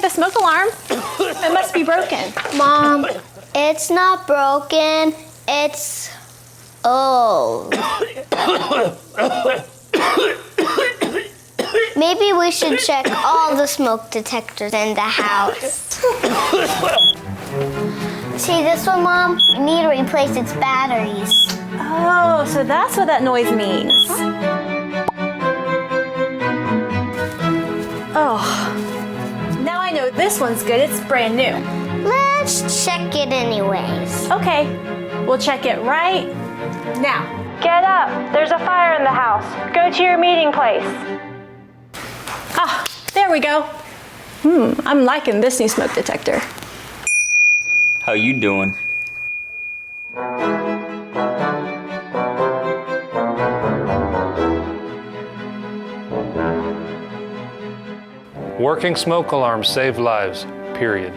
the smoke alarm. It must be broken. Mom, it's not broken. It's old. Maybe we should check all the smoke detectors in the house. See this one, Mom? We need to replace its batteries. Oh, so that's what that noise means. Oh, now I know this one's good. It's brand new. Let's check it anyways. Okay, we'll check it right now. Get up. There's a fire in the house. Go to your meeting place. Ah, there we go. I'm liking this new smoke detector. How you doing? Working smoke alarms save lives, period.